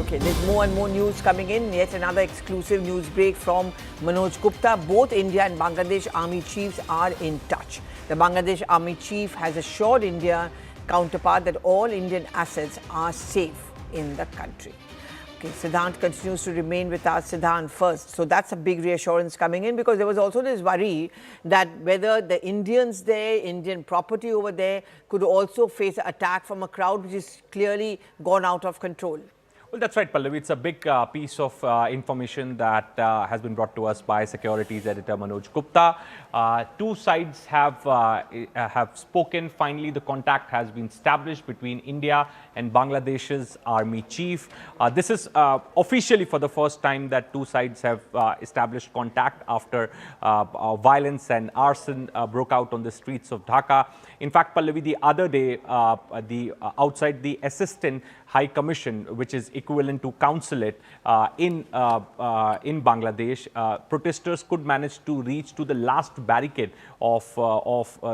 Okay, there's more and more news coming in. Yet another exclusive news break from Manoj Gupta. Both India and Bangladesh army chiefs are in touch. The Bangladesh army chief has assured India counterpart that all Indian assets are safe in the country. Okay, Siddhant continues to remain with us. Siddhant first. So that's a big reassurance coming in, because there was also this worry that whether the Indians there, Indian property over there, could also face an attack from a crowd which is clearly gone out of control. Well, that's right, Pallavi. It's a big piece of information that has been brought to us by Securities Editor Manoj Gupta. Two sides have spoken. Finally, the contact has been established between India and Bangladesh's army chief. This is officially for the first time that two sides have established contact after violence and arson broke out on the streets of Dhaka. In fact, Pallavi, the other day, outside the Assistant High Commission, which is equivalent to consulate in Bangladesh, protesters could manage to reach to the last barricade of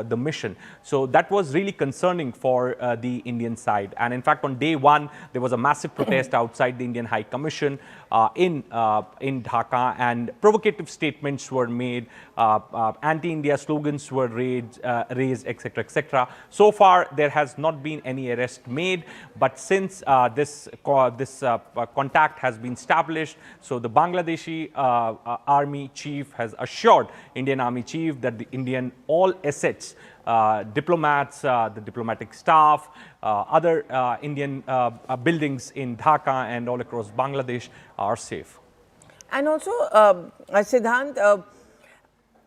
the mission. So that was really concerning for the Indian side. And in fact, on day one, there was a massive protest outside the Indian High Commission in Dhaka, and provocative statements were made, anti-India slogans were raised, etc., etc. So far, there has not been any arrest made, but since this contact has been established, so the Bangladeshi army chief has assured Indian army chief that the Indian all assets, diplomats, the diplomatic staff, other Indian buildings in Dhaka and all across Bangladesh are safe. And also, Siddhant,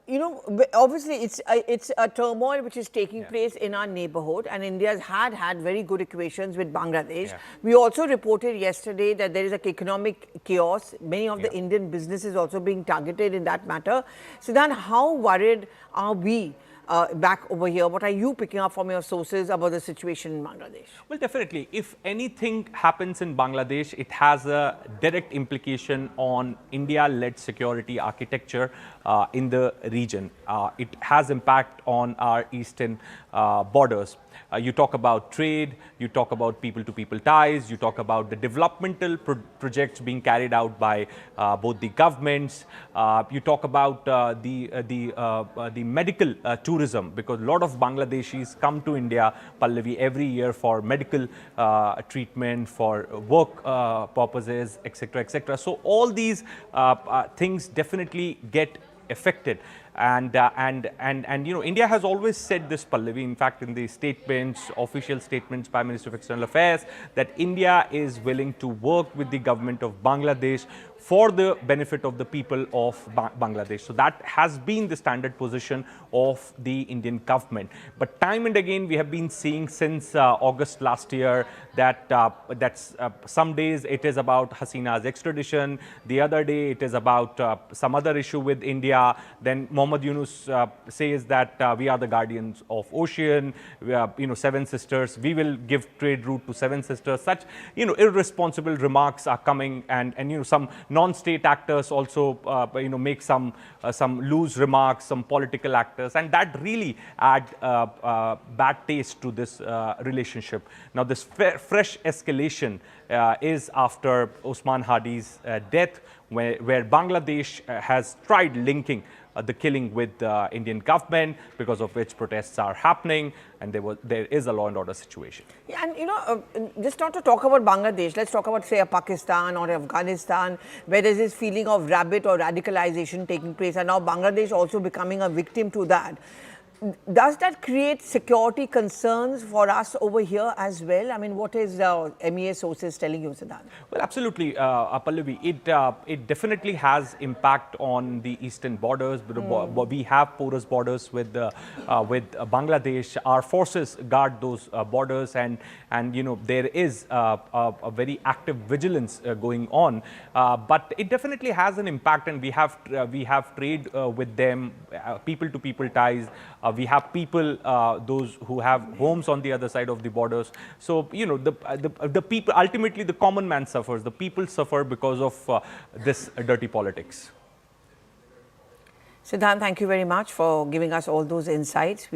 you know, obviously it's a turmoil which is taking place in our neighborhood, and India's had very good equations with Bangladesh. We also reported yesterday that there is an economic chaos. Many of the Indian businesses also being targeted in that matter. Siddhant, how worried are we back over here? What are you picking up from your sources about the situation in Bangladesh? Well, definitely. If anything happens in Bangladesh, it has a direct implication on India-led security architecture in the region. It has impact on our eastern borders. You talk about trade, you talk about people-to-people ties, you talk about the developmental projects being carried out by both the governments. You talk about the medical tourism, because a lot of Bangladeshis come to India, Pallavi, every year for medical treatment, for work purposes, etc., etc. So all these things definitely get affected. And you know, India has always said this, Pallavi, in fact, in the statements, official statements by Minister of External Affairs, that India is willing to work with the government of Bangladesh for the benefit of the people of Bangladesh. So that has been the standard position of the Indian government. But time and again, we have been seeing since August last year that some days it is about Hasina's extradition, the other day it is about some other issue with India. Then Mohammad Yunus says that we are the guardians of ocean, we are, you know, seven sisters, we will give trade route to seven sisters. Such, you know, irresponsible remarks are coming, and you know, some non-state actors also you know, make some loose remarks, some political actors, and that really add bad taste to this relationship. Now, this fresh escalation is after Osman Hadi's death, where Bangladesh has tried linking the killing with the Indian government, because of which protests are happening, and there is a law and order situation. Yeah, and you know, just not to talk about Bangladesh, let's talk about, say, Pakistan or Afghanistan, where there's this feeling of rabid or radicalization taking place, and now Bangladesh also becoming a victim to that. Does that create security concerns for us over here as well? I mean, what is MEA sources telling you, Siddhant? Well, absolutely, Pallavi. It definitely has impact on the eastern borders. We have porous borders with Bangladesh. Our forces guard those borders, and you know, there is a very active vigilance going on. But it definitely has an impact, and we have trade with them, people-to-people ties. We have people, those who have homes on the other side of the borders. So, you know, the people, ultimately the common man suffers, the people suffer because of this dirty politics. Siddhant, thank you very much for giving us all those insights.